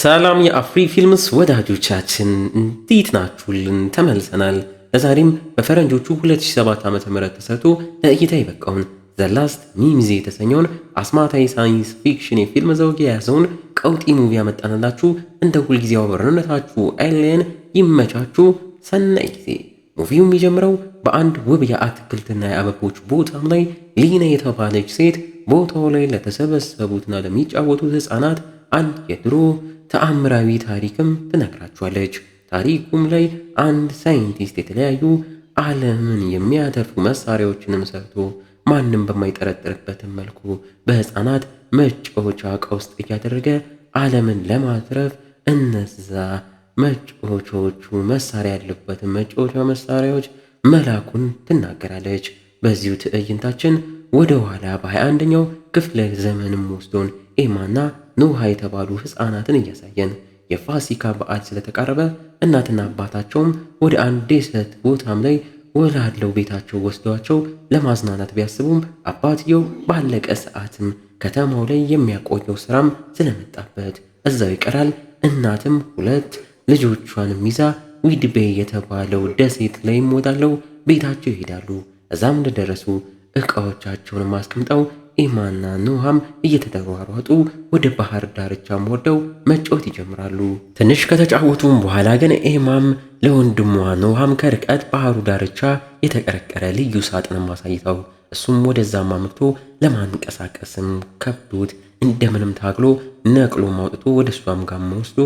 ሰላም የአፍሪ ፊልምስ ወዳጆቻችን እንዴት ናችሁልን? ተመልሰናል። ለዛሬም በፈረንጆቹ 2007 ዓ.ም ተሰርቶ ለእይታ የበቃውን ዘ ላስት ሚምዚ የተሰኘውን አስማታዊ ሳይንስ ፊክሽን የፊልም ዘውግ የያዘውን ቀውጢ ሙቪ ያመጣንላችሁ። እንደ ሁልጊዜው አብረነታችሁ ኤሊየን ይመቻችሁ። ሰናይ ጊዜ። ሙቪው የሚጀምረው በአንድ ውብ የአትክልትና የአበቦች ቦታም ላይ ሊና የተባለች ሴት ቦታው ላይ ለተሰበሰቡትና ለሚጫወቱት ሕፃናት አንድ የድሮ ተአምራዊ ታሪክም ትነግራችኋለች። ታሪኩም ላይ አንድ ሳይንቲስት የተለያዩ ዓለምን የሚያተርፉ መሳሪያዎችንም ሰርቶ ማንም በማይጠረጥርበትም መልኩ በሕፃናት መጫወቻ ዕቃ ውስጥ እያደረገ ዓለምን ለማትረፍ እነዛ መጫወቻዎቹ መሳሪያ ያለበትን መጫወቻ መሳሪያዎች መላኩን ትናገራለች። በዚሁ ትዕይንታችን ወደ ኋላ በ21ኛው ክፍለ ዘመንም ወስዶን ኤማና ኖሃ የተባሉ ሕፃናትን እያሳየን የፋሲካ በዓል ስለተቃረበ እናትና አባታቸውም ወደ አንድ ደሴት ቦታም ላይ ወዳለው ቤታቸው ወስደዋቸው ለማዝናናት ቢያስቡም አባትየው ባለቀ ሰዓትም ከተማው ላይ የሚያቆየው ስራም ስለመጣበት እዛው ይቀራል። እናትም ሁለት ልጆቿንም ይዛ ዊድቤይ የተባለው ደሴት ላይም ወዳለው ቤታቸው ይሄዳሉ። እዛም እንደደረሱ ዕቃዎቻቸውን አስቀምጠው ኤማና ኖሃም እየተሯሯጡ ወደ ባህር ዳርቻም ወርደው መጫወት ይጀምራሉ። ትንሽ ከተጫወቱም በኋላ ግን ኤማም ለወንድሟ ኖሃም ከርቀት ባህሩ ዳርቻ የተቀረቀረ ልዩ ሳጥንም አሳይተው እሱም ወደዛም አምርቶ ለማንቀሳቀስም ከብዶት እንደምንም ታግሎ ነቅሎ አውጥቶ ወደ እሷም ጋር ወስዶ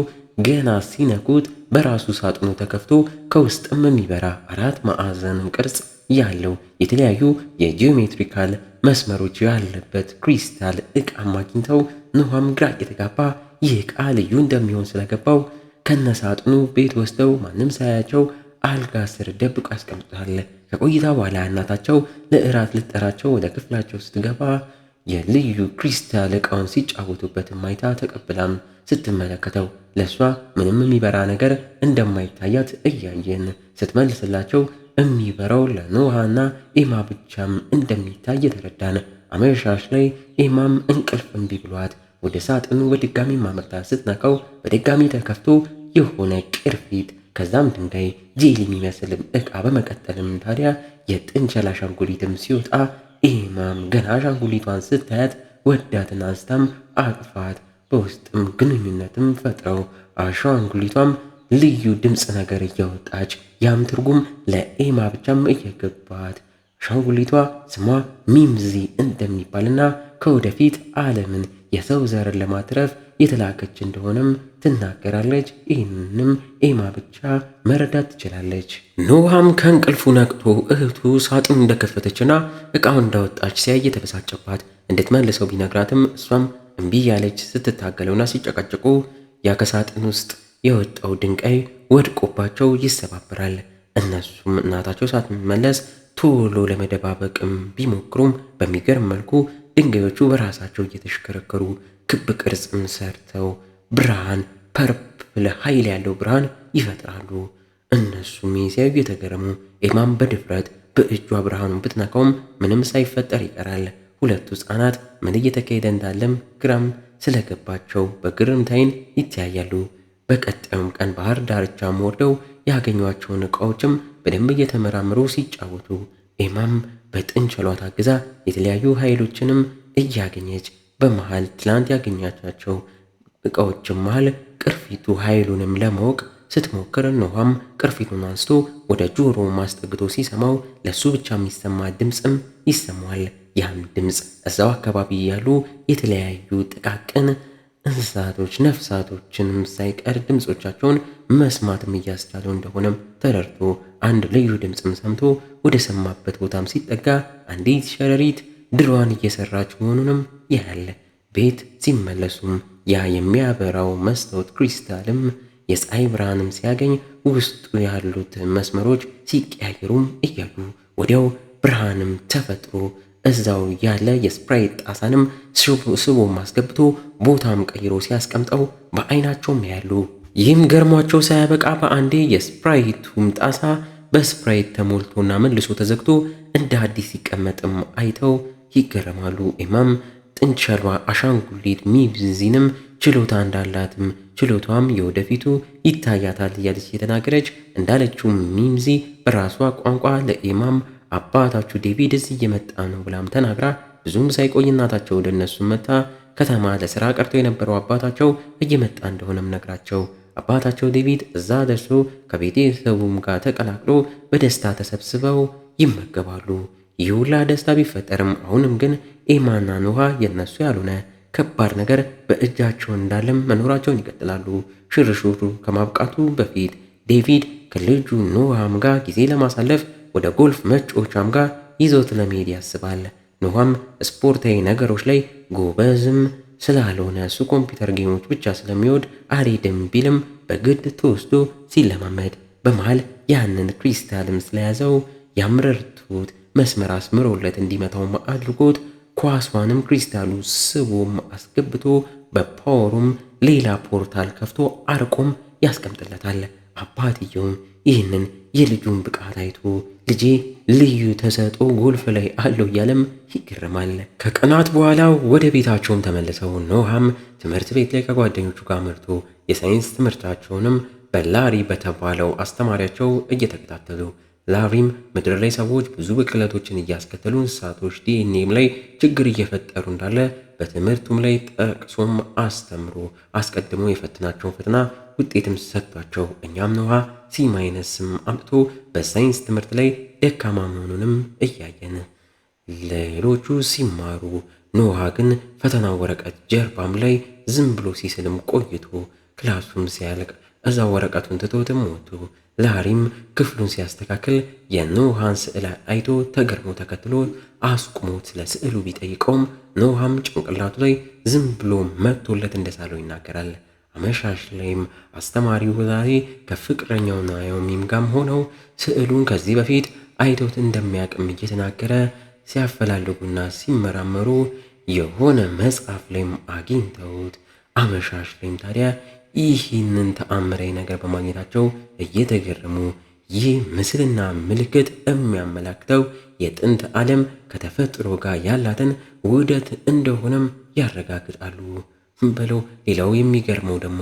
ገና ሲነኩት በራሱ ሳጥኑ ተከፍቶ ከውስጥም የሚበራ 4 ማዕዘን ቅርጽ ያለው የተለያዩ የጂኦሜትሪካል መስመሮች ያለበት ክሪስታል ዕቃም አግኝተው ኖሃም ግራ የተጋባ ይህ ዕቃ ልዩ እንደሚሆን ስለገባው ከነሳጥኑ ቤት ወስደው ማንም ሳያቸው አልጋ ስር ደብቆ ያስቀምጡታል። ከቆይታ በኋላ እናታቸው ለእራት ልጠራቸው ወደ ክፍላቸው ስትገባ የልዩ ክሪስታል ዕቃውን ሲጫወቱበት ማይታ ተቀብላም ስትመለከተው ለእሷ ምንም የሚበራ ነገር እንደማይታያት እያየን ስትመልስላቸው የሚበራው ለኖሃና ኤማ ብቻም እንደሚታይ ተረዳን። አመሻሽ ላይ ኤማም እንቅልፍ እምቢ ብሏት ወደ ሳጥኑ በድጋሚ ማመርታ ስትነካው በድጋሚ ተከፍቶ የሆነ ቅርፊት ከዛም ድንጋይ ጄል የሚመስልም ዕቃ በመቀጠልም ታዲያ የጥንቸል አሻንጉሊትም ሲወጣ ኤማም ገና አሻንጉሊቷን ስታያት ወዳትና አንስታም አቅፋት በውስጥም ግንኙነትም ፈጥረው አሻንጉሊቷም ልዩ ድምፅ ነገር እያወጣች ያም ትርጉም ለኤማ ብቻም እየገባት አሻንጉሊቷ ስሟ ሚምዚ እንደሚባልና ከወደፊት ዓለምን የሰው ዘርን ለማትረፍ የተላከች እንደሆነም ትናገራለች። ይህንም ኤማ ብቻ መረዳት ትችላለች። ኖሃም ከእንቅልፉ ነቅቶ እህቱ ሳጥኑ እንደከፈተችና ዕቃውን እንዳወጣች ሲያይ የተበሳጨባት እንድትመልሰው ቢነግራትም እሷም እምቢ ያለች ስትታገለውና ሲጨቃጨቁ ያ ከሳጥን ውስጥ የወጣው ድንጋይ ወድቆባቸው ይሰባበራል። እነሱም እናታቸው ሳትመለስ ቶሎ ለመደባበቅም ቢሞክሩም በሚገርም መልኩ ድንጋዮቹ በራሳቸው እየተሽከረከሩ ክብ ቅርጽም ሰርተው ብርሃን ፐርፕል ኃይል ያለው ብርሃን ይፈጥራሉ። እነሱም ሲያዩ የተገረሙ ኤማም በድፍረት በእጇ ብርሃኑን ብትነካውም ምንም ሳይፈጠር ይቀራል። ሁለቱ ሕፃናት ምን እየተካሄደ እንዳለም ግራም ስለገባቸው በግርምት ዓይን ይተያያሉ። በቀጣዩም ቀን ባህር ዳርቻም ወርደው ያገኟቸውን ዕቃዎችም በደንብ እየተመራመሩ ሲጫወቱ ኤማም በጥንቸሏ ታግዛ የተለያዩ ኃይሎችንም እያገኘች በመሃል ትላንት ያገኛቻቸው ዕቃዎችም መሃል ቅርፊቱ ኃይሉንም ለማወቅ ስትሞክር ኖሃም ቅርፊቱን አንስቶ ወደ ጆሮ ማስጠግቶ ሲሰማው ለሱ ብቻ የሚሰማ ድምፅም ይሰማዋል። ያም ድምፅ እዛው አካባቢ ያሉ የተለያዩ ጥቃቅን እንስሳቶች ነፍሳቶችንም ሳይቀር ድምፆቻቸውን መስማትም እያስቻለው እንደሆነም ተረድቶ አንድ ልዩ ድምፅም ሰምቶ ወደ ሰማበት ቦታም ሲጠጋ አንዲት ሸረሪት ድሯን እየሰራች መሆኑንም ያያል። ቤት ሲመለሱም ያ የሚያበራው መስታወት ክሪስታልም የፀሐይ ብርሃንም ሲያገኝ ውስጡ ያሉት መስመሮች ሲቀያየሩም እያዩ ወዲያው ብርሃንም ተፈጥሮ እዛው ያለ የስፕራይት ጣሳንም ስቦ ማስገብቶ ቦታም ቀይሮ ሲያስቀምጠው በአይናቸውም ያሉ። ይህም ገርሟቸው ሳያበቃ በአንዴ የስፕራይቱም ጣሳ በስፕራይት ተሞልቶና መልሶ ተዘግቶ እንደ አዲስ ሲቀመጥም አይተው ይገረማሉ። ኤማም ጥንቸሏ አሻንጉሊት ሚምዚንም ችሎታ እንዳላትም ችሎቷም የወደፊቱ ይታያታል እያለች የተናገረች እንዳለችው ሚምዚ በራሷ ቋንቋ ለኤማም አባታችሁ ዴቪድ እዚህ እየመጣ ነው ብላም ተናግራ ብዙም ሳይቆይ እናታቸው ወደ እነሱም መታ ከተማ ለስራ ቀርቶ የነበረው አባታቸው እየመጣ እንደሆነም ነግራቸው አባታቸው ዴቪድ እዛ ደርሶ ከቤተሰቡም ጋር ተቀላቅሎ በደስታ ተሰብስበው ይመገባሉ። ይህ ሁላ ደስታ ቢፈጠርም አሁንም ግን ኤማና ኖሃ የነሱ ያልሆነ ከባድ ነገር በእጃቸው እንዳለም መኖራቸውን ይቀጥላሉ። ሽርሽሩ ከማብቃቱ በፊት ዴቪድ ከልጁ ኖሃም ጋር ጊዜ ለማሳለፍ ወደ ጎልፍ መጫወቻም ጋር ይዞት ለመሄድ ያስባል። ኖሃም ስፖርታዊ ነገሮች ላይ ጎበዝም ስላልሆነ እሱ ኮምፒውተር ጌሞች ብቻ ስለሚወድ አልሄድም ቢልም በግድ ተወስዶ ሲለማመድ በመሃል ያንን ክሪስታልም ስለያዘው ያምረርቱት መስመር አስምሮለት እንዲመታውም አድርጎት ኳሷንም ክሪስታሉ ስቦም አስገብቶ በፓወሩም ሌላ ፖርታል ከፍቶ አርቆም ያስቀምጥለታል። አባትየውም ይህንን የልጁን ብቃት አይቶ ልጄ ልዩ ተሰጥኦ ጎልፍ ላይ አለው እያለም ይገርማል። ከቀናት በኋላ ወደ ቤታቸውም ተመልሰው ኖሃም ትምህርት ቤት ላይ ከጓደኞቹ ጋር መርቶ የሳይንስ ትምህርታቸውንም በላሪ በተባለው አስተማሪያቸው እየተከታተሉ ላሪም ምድር ላይ ሰዎች ብዙ ብክለቶችን እያስከተሉ እንስሳቶች ዲኤንኤም ላይ ችግር እየፈጠሩ እንዳለ በትምህርቱም ላይ ጠቅሶም አስተምሮ አስቀድሞ የፈትናቸውን ፈተና ውጤትም ሰጥቷቸው እኛም ኖሃ C- አምጥቶ በሳይንስ ትምህርት ላይ ደካማ መሆኑንም እያየን ሌሎቹ ሲማሩ ኖሃ ግን ፈተናው ወረቀት ጀርባም ላይ ዝም ብሎ ሲስልም ቆይቶ ክላሱም ሲያልቅ እዛ ወረቀቱን ትቶትም ወጡ። ላሪም ክፍሉን ሲያስተካክል የኖሃን ስዕል አይቶ ተገርሞ ተከትሎ አስቁሞት ስለ ስዕሉ ቢጠይቀውም ኖሃም ጭንቅላቱ ላይ ዝም ብሎ መጥቶለት እንደሳለው ይናገራል። አመሻሽ ላይም አስተማሪው ዛሬ ከፍቅረኛው ናኦሚም ጋርም ሆነው ስዕሉን ከዚህ በፊት አይቶት እንደሚያቅም እየተናገረ ሲያፈላልጉና ሲመራመሩ የሆነ መጽሐፍ ላይም አግኝተውት አመሻሽ ላይም ታዲያ ይህንን ተአምራዊ ነገር በማግኘታቸው እየተገረሙ ይህ ምስልና ምልክት የሚያመላክተው የጥንት ዓለም ከተፈጥሮ ጋር ያላትን ውህደት እንደሆነም ያረጋግጣሉ ብለው ሌላው የሚገርመው ደግሞ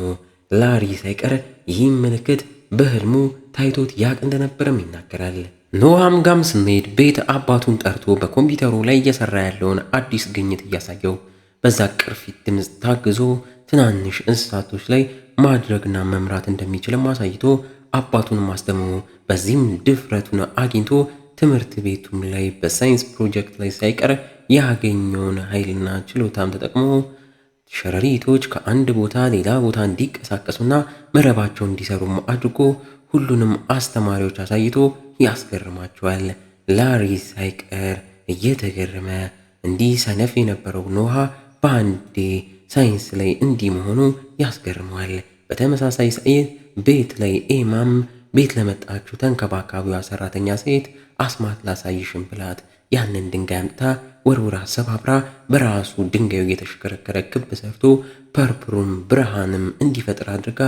ላሪ ሳይቀር ይህ ምልክት በህልሙ ታይቶት ያቅ እንደነበረም ይናገራል። ኖሃም ጋም ስንሄድ ቤት አባቱን ጠርቶ በኮምፒውተሩ ላይ እየሰራ ያለውን አዲስ ግኝት እያሳየው በዛ ቅርፊት ድምፅ ታግዞ ትናንሽ እንስሳቶች ላይ ማድረግና መምራት እንደሚችልም አሳይቶ አባቱን ማስደመሙ በዚህም ድፍረቱን አግኝቶ ትምህርት ቤቱም ላይ በሳይንስ ፕሮጀክት ላይ ሳይቀር ያገኘውን ኃይልና ችሎታም ተጠቅሞ ሸረሪቶች ከአንድ ቦታ ሌላ ቦታ እንዲቀሳቀሱና መረባቸውን እንዲሰሩም አድርጎ ሁሉንም አስተማሪዎች አሳይቶ ያስገርማቸዋል። ላሪ ሳይቀር እየተገረመ እንዲህ ሰነፍ የነበረው ኖሃ በአንዴ ሳይንስ ላይ እንዲህ መሆኑ ያስገርመዋል። በተመሳሳይ ሰዓት ቤት ላይ ኤማም ቤት ለመጣችው ተንከባካቢዋ ሰራተኛ ሴት አስማት ላሳይሽም ብላት ያንን ድንጋይ አምጥታ ወርውራ ሰባብራ በራሱ ድንጋዩ የተሽከረከረ ክብ ሰርቶ ፐርፕሩም ብርሃንም እንዲፈጥር አድርጋ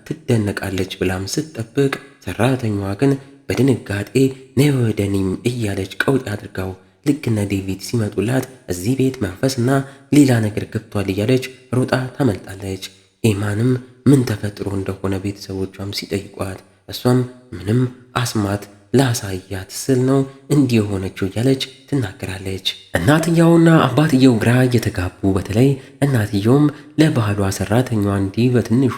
ትደነቃለች ብላም ስትጠብቅ ሰራተኛዋ ግን በድንጋጤ ነይ ወደ እኔም እያለች ቀውጥ አድርጋው ልክ እነ ዴቪድ ሲመጡላት እዚህ ቤት መንፈስና ሌላ ነገር ገብቷል እያለች ሮጣ ታመልጣለች። ኤማንም ምን ተፈጥሮ እንደሆነ ቤተሰቦቿም ሲጠይቋት እሷም ምንም አስማት ላሳያት ስል ነው እንዲህ የሆነችው እያለች ትናገራለች። እናትየውና አባትየው ግራ እየተጋቡ በተለይ እናትየውም ለባህሏ ሰራተኛዋ እንዲህ በትንሹ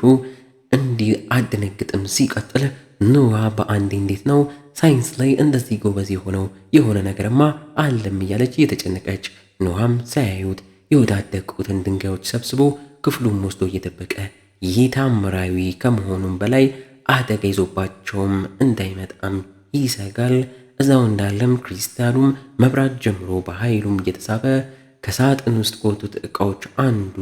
እንዲህ አደነግጥም። ሲቀጥል ኖሃ በአንዴ እንዴት ነው ሳይንስ ላይ እንደዚህ ጎበዝ የሆነው የሆነ ነገርማ አለም እያለች እየተጨነቀች ኖሃም ሳያዩት የወዳደቁትን ድንጋዮች ሰብስቦ ክፍሉም ወስዶ እየደበቀ ይህ ታምራዊ ከመሆኑም በላይ አደጋ ይዞባቸውም እንዳይመጣም ይሰጋል። እዛው እንዳለም ክሪስታሉም መብራት ጀምሮ በኃይሉም እየተሳበ ከሳጥን ውስጥ ከወጡት ዕቃዎች አንዱ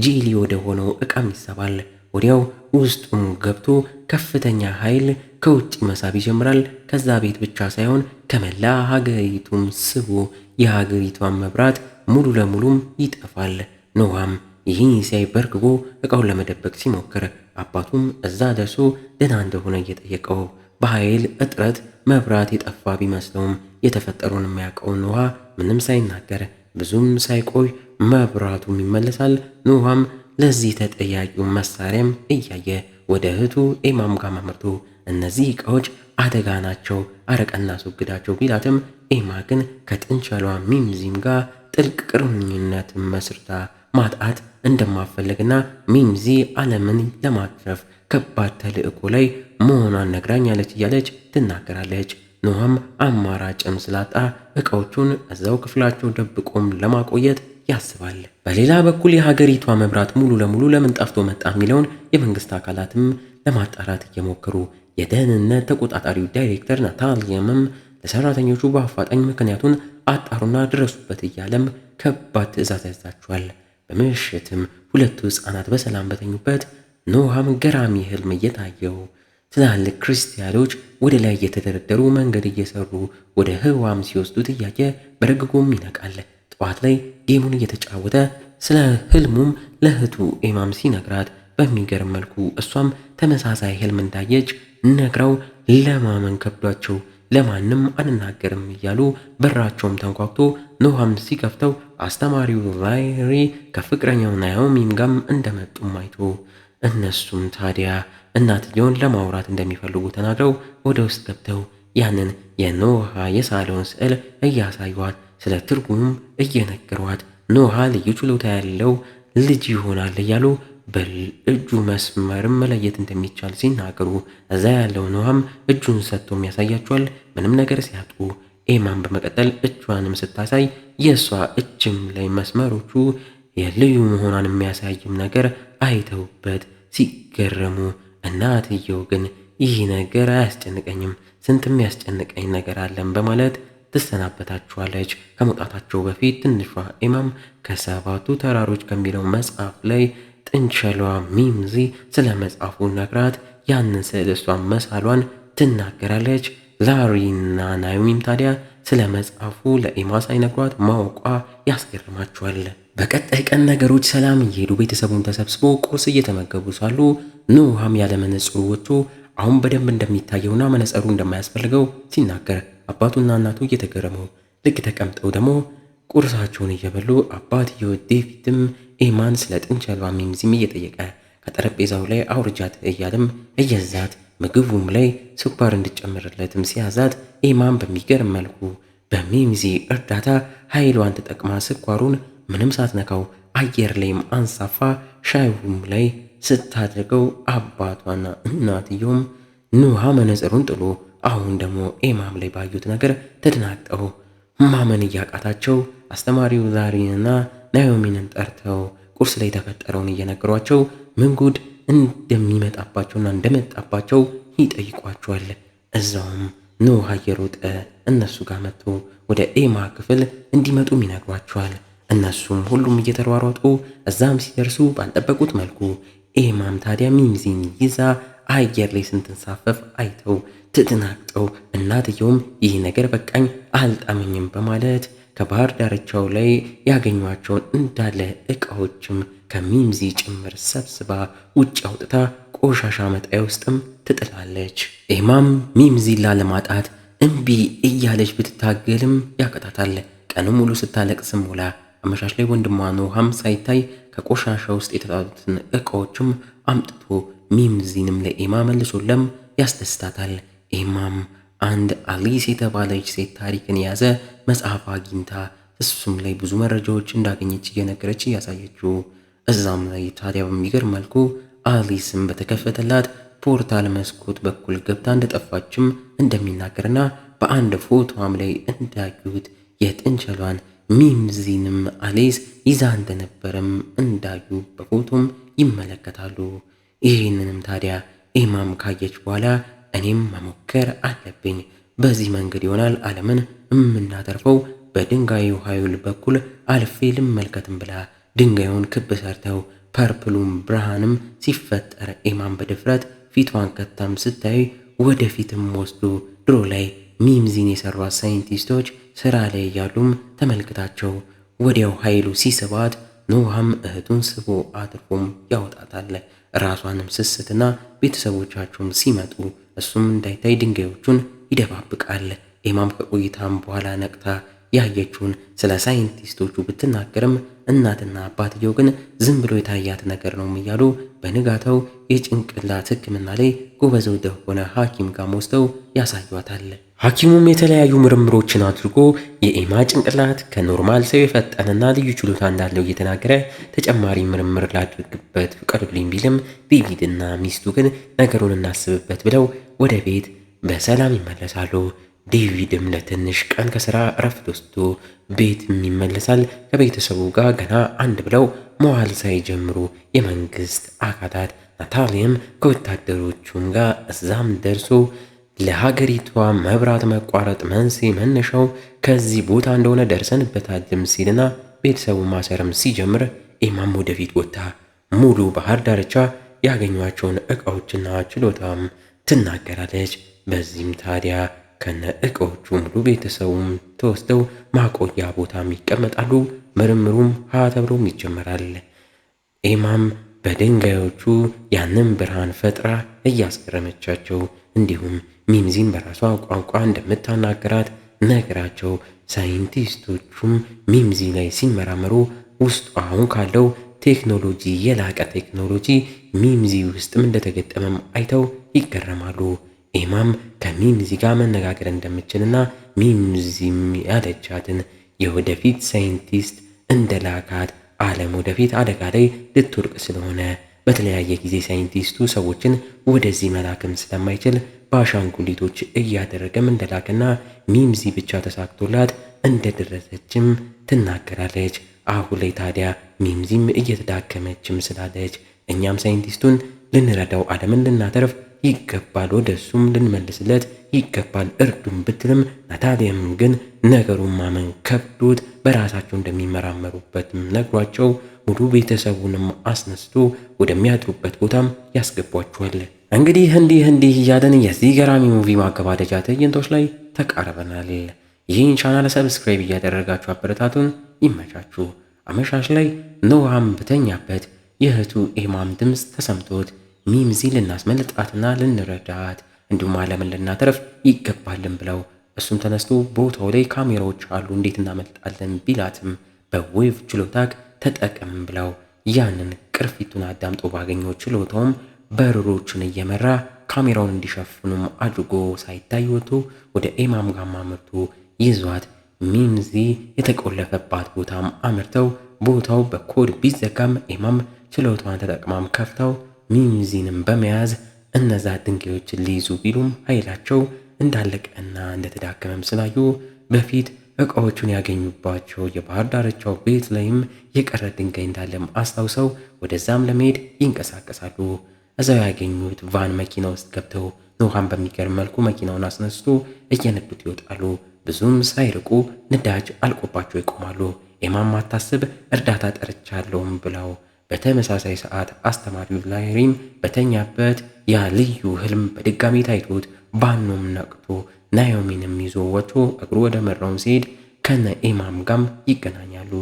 ጄሊ ወደ ሆነው ዕቃም ይሳባል። ወዲያው ውስጡም ገብቶ ከፍተኛ ኃይል ከውጭ መሳብ ይጀምራል። ከዛ ቤት ብቻ ሳይሆን ከመላ ሀገሪቱም ስቦ የሀገሪቷን መብራት ሙሉ ለሙሉም ይጠፋል። ኖሃም ይህን ሲያይ በርግጎ ዕቃውን ለመደበቅ ሲሞክር አባቱም እዛ ደርሶ ደህና እንደሆነ እየጠየቀው በኃይል እጥረት መብራት የጠፋ ቢመስለውም የተፈጠረውን የሚያውቀው ኖሃ ምንም ሳይናገር ብዙም ሳይቆይ መብራቱም ይመለሳል። ኖሃም ለዚህ ተጠያቂው መሳሪያም እያየ ወደ እህቱ ኤማም ጋር አመርቶ እነዚህ ዕቃዎች አደጋ ናቸው፣ አረቀና አስወግዳቸው ቢላትም ኤማ ግን ከጥንቸሏ ሚምዚም ጋር ጥልቅ ቁርኝነት መስርታ ማጣት እንደማፈልግና ሚምዚ ዓለምን ለማትረፍ ከባድ ተልእኮ ላይ መሆኗን ነግራኛለች እያለች ትናገራለች። ኖሃም አማራጭም ስላጣ ዕቃዎቹን እዛው ክፍላቸው ደብቆም ለማቆየት ያስባል። በሌላ በኩል የሀገሪቷ መብራት ሙሉ ለሙሉ ለምን ጠፍቶ መጣ የሚለውን የመንግስት አካላትም ለማጣራት እየሞከሩ የደህንነት ተቆጣጣሪው ዳይሬክተር ናታሊያምም ለሰራተኞቹ በአፋጣኝ ምክንያቱን አጣሩና ድረሱበት እያለም ከባድ ትዕዛዝ ያዛቸዋል። በምሽትም ሁለቱ ሕፃናት በሰላም በተኙበት ኖሃም ገራሚ ህልም እየታየው ትላልቅ ክርስቲያኖች ወደ ላይ እየተደረደሩ መንገድ እየሰሩ ወደ ህዋም ሲወስዱት እያየ በረግጎም ይነቃል። ጠዋት ላይ ጌሙን እየተጫወተ ስለ ህልሙም ለእህቱ ኤማም ሲነግራት በሚገርም መልኩ እሷም ተመሳሳይ ህልም እንዳየች ነግራው ለማመን ከብዷቸው ለማንም አንናገርም እያሉ በራቸውም ተንኳኩቶ ኖሃም ሲከፍተው አስተማሪው ላይሪ ከፍቅረኛው ናኦሚም ጋም እንደመጡም አይቶ እነሱም ታዲያ እናትየውን ለማውራት እንደሚፈልጉ ተናግረው ወደ ውስጥ ገብተው ያንን የኖሃ የሳለውን ስዕል እያሳዩዋት ስለ ትርጉሙም እየነገሯት ኖሃ ልዩ ችሎታ ያለው ልጅ ይሆናል እያሉ በእጁ መስመርም መለየት እንደሚቻል ሲናገሩ እዛ ያለው ኖሃም እጁን ሰጥቶም ያሳያቸዋል። ምንም ነገር ሲያጡ ኤማን በመቀጠል እጇንም ስታሳይ የእሷ እጅም ላይ መስመሮቹ የልዩ መሆኗን የሚያሳይም ነገር አይተውበት ሲገረሙ እናትየው ግን ይህ ነገር አያስጨንቀኝም፣ ስንትም ያስጨንቀኝ ነገር አለን በማለት ትሰናበታችኋለች። ከመውጣታቸው በፊት ትንሿ ኤማም ከሰባቱ ተራሮች ከሚለው መጽሐፍ ላይ ጥንቸሏ ሚምዚ ስለ መጽሐፉ ነግራት ያንን ስዕል እሷን መሳሏን ትናገራለች። ላሪና ናኦሚም ታዲያ ስለ መጽሐፉ ለኤማ ሳይነግሯት ማወቋ ያስገርማቸዋል። በቀጣይ ቀን ነገሮች ሰላም እየሄዱ ቤተሰቡን ተሰብስቦ ቁርስ እየተመገቡ ሳሉ ኖሃም ያለ መነጽሩ ወጥቶ አሁን በደንብ እንደሚታየውና መነጽሩ እንደማያስፈልገው ሲናገር አባቱና እናቱ እየተገረመው ልክ ተቀምጠው ደግሞ ቁርሳቸውን እየበሉ አባትየው ዴቪድም ኤማን ስለ ጥንቸሏ ሚምዚም እየጠየቀ ከጠረጴዛው ላይ አውርጃት እያለም እየዛት ምግቡም ላይ ስኳር እንድጨምርለትም ሲያዛት ኤማን በሚገርም መልኩ በሚምዚ እርዳታ ኃይሏን ተጠቅማ ስኳሩን ምንም ሳትነካው አየር ላይም አንሳፋ ሻዩም ላይ ስታድርገው አባቷና እናትየውም ኖሃ መነጽሩን ጥሎ አሁን ደግሞ ኤማም ላይ ባዩት ነገር ተደናግጠው ማመን እያቃታቸው አስተማሪው ላሪንና ናኦሚንን ጠርተው ቁርስ ላይ የተፈጠረውን እየነገሯቸው ምን ጉድ እንደሚመጣባቸውና እንደመጣባቸው ይጠይቋቸዋል። እዛውም ኖሃ እየሮጠ እነሱ ጋር መጥቶ ወደ ኤማ ክፍል እንዲመጡም ይነግሯቸዋል። እነሱም ሁሉም እየተሯሯጡ እዛም ሲደርሱ ባልጠበቁት መልኩ ኤማም ታዲያ ሚምዚን ይዛ አየር ላይ ስንትንሳፈፍ አይተው ተደናግጠው እናትየውም ይህ ነገር በቃኝ አልጣመኝም በማለት ከባህር ዳርቻው ላይ ያገኟቸውን እንዳለ ዕቃዎችም ከሚምዚ ጭምር ሰብስባ ውጭ አውጥታ ቆሻሻ መጣያ ውስጥም ትጥላለች። ኤማም ሚምዚን ላለማጣት እምቢ እያለች ብትታገልም ያቀጣታል። ቀኑ ሙሉ ስታለቅስም ውላ አመሻሽ ላይ ወንድሟ ኖሃም ሳይታይ ከቆሻሻ ውስጥ የተጣሉትን ዕቃዎችም አምጥቶ ሚምዚንም ለኤማ መልሶለም ያስደስታታል። ኤማም አንድ አሊስ የተባለች ሴት ታሪክን የያዘ መጽሐፍ አግኝታ እሱም ላይ ብዙ መረጃዎች እንዳገኘች እየነገረች እያሳየችው እዛም ላይ ታዲያ በሚገርም መልኩ አሊስም በተከፈተላት ፖርታል መስኮት በኩል ገብታ እንደጠፋችም እንደሚናገርና በአንድ ፎቶዋም ላይ እንዳዩት የጥንቸሏን ሚምዚንም አሊስ ይዛ እንደነበረም እንዳዩ በፎቶም ይመለከታሉ። ይህንንም ታዲያ ኤማም ካየች በኋላ እኔም መሞከር አለብኝ፣ በዚህ መንገድ ይሆናል ዓለምን የምናተርፈው፣ በድንጋዩ ኃይል በኩል አልፌ ልመልከትም ብላ ድንጋዩን ክብ ሰርተው ፐርፕሉም ብርሃንም ሲፈጠር ኤማም በድፍረት ፊቷን ከታም ስታይ ወደፊትም ወስዶ ድሮ ላይ ሚምዚን የሰሯት ሳይንቲስቶች ስራ ላይ ያሉም ተመልክታቸው ወዲያው ኃይሉ ሲስባት ኖሃም እህቱን ስቦ አትርፎም ያወጣታል። ራሷንም ስስትና ቤተሰቦቻቸውም ሲመጡ እሱም እንዳይታይ ድንጋዮቹን ይደባብቃል። ኤማም ከቆይታም በኋላ ነቅታ ያየችውን ስለ ሳይንቲስቶቹ ብትናገርም እናትና አባትየው ግን ዝም ብሎ የታያት ነገር ነው እያሉ በንጋታው የጭንቅላት ሕክምና ላይ ጎበዝ ወደሆነ ሐኪም ጋር ወስደው ያሳዩታል። ሐኪሙም የተለያዩ ምርምሮችን አድርጎ የኤማ ጭንቅላት ከኖርማል ሰው የፈጠነና ልዩ ችሎታ እንዳለው እየተናገረ ተጨማሪ ምርምር ላድርግበት ፍቀዱልኝ ቢልም ዴቪድና ሚስቱ ግን ነገሩን እናስብበት ብለው ወደ ቤት በሰላም ይመለሳሉ። ዴቪድም ለትንሽ ቀን ከሥራ እረፍት ወስዶ ቤት ይመለሳል። ከቤተሰቡ ጋር ገና አንድ ብለው መዋል ሳይጀምሩ የመንግሥት አካላት ናታሊያም ከወታደሮቹም ጋር እዛም ደርሶ ለሀገሪቷ መብራት መቋረጥ መንስኤ መነሻው ከዚህ ቦታ እንደሆነ ደርሰንበታልም ሲልና ቤተሰቡ ማሰርም ሲጀምር ኤማም ወደፊት ወጥታ ሙሉ ባህር ዳርቻ ያገኟቸውን ዕቃዎችና ችሎታም ትናገራለች። በዚህም ታዲያ ከነ ዕቃዎቹ ሙሉ ቤተሰቡም ተወስደው ማቆያ ቦታም ይቀመጣሉ። ምርምሩም ተብሎም ይጀመራል። ኤማም በድንጋዮቹ ያንን ብርሃን ፈጥራ እያስገረመቻቸው እንዲሁም ሚምዚን በራሷ ቋንቋ እንደምታናገራት ነገራቸው። ሳይንቲስቶቹም ሚምዚ ላይ ሲመራመሩ ውስጡ አሁን ካለው ቴክኖሎጂ የላቀ ቴክኖሎጂ ሚምዚ ውስጥም እንደተገጠመም አይተው ይገረማሉ። ኤማም ከሚምዚ ጋር መነጋገር እንደምችልና ሚምዚም ያለቻትን የወደፊት ሳይንቲስት እንደላካት ዓለም ወደፊት አደጋ ላይ ልትወድቅ ስለሆነ በተለያየ ጊዜ ሳይንቲስቱ ሰዎችን ወደዚህ መላክም ስለማይችል በአሻንጉሊቶች እያደረገም እንደላክና ሚምዚ ብቻ ተሳክቶላት እንደደረሰችም ትናገራለች። አሁን ላይ ታዲያ ሚምዚም እየተዳከመችም ስላለች እኛም ሳይንቲስቱን ልንረዳው ዓለምን ልናተርፍ ይገባል፣ ወደ እሱም ልንመልስለት ይገባል እርዱም ብትልም ናታሊያም ግን ነገሩን ማመን ከብዶት በራሳቸው እንደሚመራመሩበትም ነግሯቸው ሙሉ ቤተሰቡንም አስነስቶ ወደሚያድሩበት ቦታም ያስገቧቸዋል። እንግዲህ እንዲህ እያለን የዚህ ገራሚ ሙቪ ማገባደጃ ትዕይንቶች ላይ ተቃርበናል። ይህን ቻናል ሰብስክራይብ እያደረጋችሁ አበረታቱን። ይመቻችሁ። አመሻሽ ላይ ኖሃም በተኛበት የእህቱ ኤማም ድምፅ ተሰምቶት ሚምዚ ልናስመልጣትና ልንረዳት እንዲሁም ዓለምን ልናተርፍ ይገባልን ብለው እሱም ተነስቶ ቦታው ላይ ካሜራዎች አሉ እንዴት እናመልጣለን ቢላትም በዌቭ ችሎታክ ተጠቀም ብለው ያንን ቅርፊቱን አዳምጦ ባገኘው ችሎታውም በረሮችን እየመራ ካሜራውን እንዲሸፍኑም አድርጎ ሳይታይ ወጥቶ ወደ ኤማም ጋር አምርቶ ይዟት ሚምዚ የተቆለፈባት ቦታም አምርተው ቦታው በኮድ ቢዘጋም ኤማም ችሎታዋን ተጠቅማም ከፍተው ሚምዚንም በመያዝ እነዛ ድንጋዮችን ሊይዙ ቢሉም ኃይላቸው እንዳለቀና እንደተዳከመም ስላዩ በፊት ዕቃዎቹን ያገኙባቸው የባህር ዳርቻው ቤት ላይም የቀረ ድንጋይ እንዳለም አስታውሰው ወደዛም ለመሄድ ይንቀሳቀሳሉ። እዛው ያገኙት ቫን መኪና ውስጥ ገብተው ኖሃን በሚገርም መልኩ መኪናውን አስነስቶ እየነዱት ይወጣሉ። ብዙም ሳይርቁ ነዳጅ አልቆባቸው ይቆማሉ። ኤማም አታስብ እርዳታ ጠርቻለሁም ብለው በተመሳሳይ ሰዓት አስተማሪው ላይሪም በተኛበት ያ ልዩ ህልም በድጋሚ ታይቶት ባኖም ነቅቶ ናዮሚንም ይዞ ወጥቶ እግሩ ወደ መራውን ሲሄድ ከነ ኤማም ጋም ይገናኛሉ።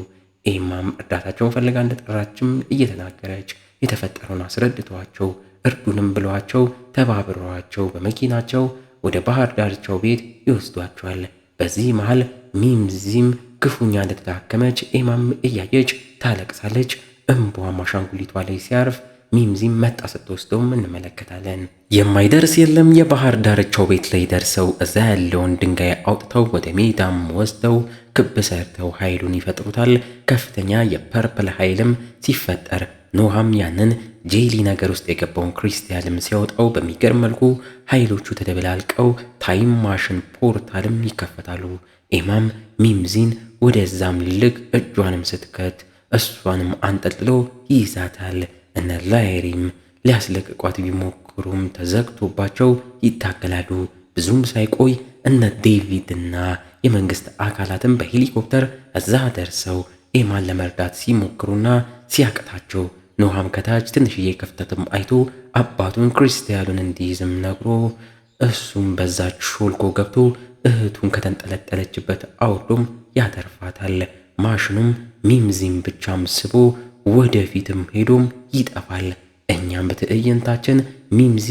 ኤማም እርዳታቸውን ፈልጋ እንደጠራችም እየተናገረች የተፈጠረውን አስረድተዋቸው እርዱንም ብለዋቸው ተባብረዋቸው በመኪናቸው ወደ ባህር ዳርቻው ቤት ይወስዷቸዋል። በዚህ መሃል ሚምዚም ክፉኛ እንደተዳከመች ኤማም እያየች ታለቅሳለች። እንቧም አሻንጉሊቷ ላይ ሲያርፍ ሚምዚም መጣ ስትወስደውም እንመለከታለን። የማይደርስ የለም። የባህር ዳርቻው ቤት ላይ ደርሰው እዛ ያለውን ድንጋይ አውጥተው ወደ ሜዳም ወስደው ክብ ሰርተው ኃይሉን ይፈጥሩታል። ከፍተኛ የፐርፕል ኃይልም ሲፈጠር ኖሃም ያንን ጄሊ ነገር ውስጥ የገባውን ክሪስታልም ሲያወጣው በሚገርም መልኩ ኃይሎቹ ተደበላልቀው ታይም ማሽን ፖርታልም ይከፈታሉ። ኤማም ሚምዚን ወደዛም ልግ እጇንም ስትከት እሷንም አንጠልጥሎ ይይዛታል። እነ ላይሪም ሊያስለቅቋት ቢሞክሩም ተዘግቶባቸው ይታገላሉ። ብዙም ሳይቆይ እነ ዴቪድና የመንግስት አካላትም በሄሊኮፕተር እዛ ደርሰው ኤማን ለመርዳት ሲሞክሩና ሲያቅታቸው ኖሃም ከታች ትንሽዬ ክፍተትም አይቶ አባቱን ክሪስታሉን እንዲይዝም ነግሮ እሱም በዛች ሾልኮ ገብቶ እህቱን ከተንጠለጠለችበት አውርዶም ያተርፋታል። ማሽኑም ሚምዚም ብቻም ስቦ ወደፊትም ሄዶም ይጠፋል። እኛም በትዕይንታችን ሚምዚ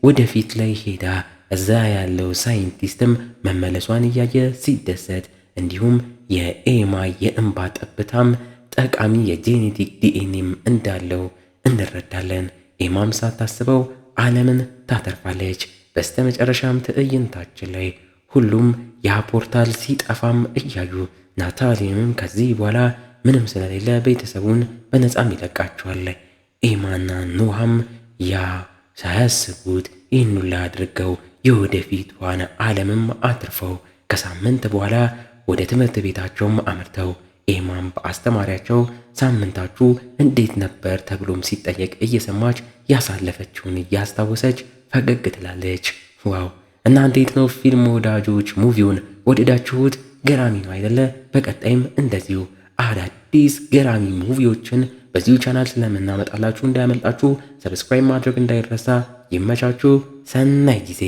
ወደፊት ላይ ሄዳ እዛ ያለው ሳይንቲስትም መመለሷን እያየ ሲደሰት እንዲሁም የኤማ የእንባ ጠብታም ጠቃሚ የጄኔቲክ ዲኤንኤም እንዳለው እንረዳለን። ኤማም ሳታስበው ዓለምን ታተርፋለች። በስተመጨረሻም ትዕይንታችን ላይ ሁሉም ያ ፖርታል ሲጠፋም እያዩ ናታሊንም ከዚህ በኋላ ምንም ስለሌለ ቤተሰቡን በነፃም ይለቃቸዋል። ኤማና ኖሃም ያ ሳያስቡት ይህን ሁሉ አድርገው የወደፊቷን ዓለምም አትርፈው ከሳምንት በኋላ ወደ ትምህርት ቤታቸውም አምርተው ኤማም በአስተማሪያቸው ሳምንታችሁ እንዴት ነበር ተብሎም ሲጠየቅ እየሰማች ያሳለፈችውን እያስታወሰች ፈገግ ትላለች። ዋው! እና እንዴት ነው ፊልም ወዳጆች? ሙቪውን ወደዳችሁት? ገራሚ ነው አይደለ? በቀጣይም እንደዚሁ አዳዲስ ገራሚ ሙቪዎችን በዚሁ ቻናል ስለምናመጣላችሁ እንዳያመልጣችሁ ሰብስክራይብ ማድረግ እንዳይረሳ። ይመቻችሁ። ሰናይ ጊዜ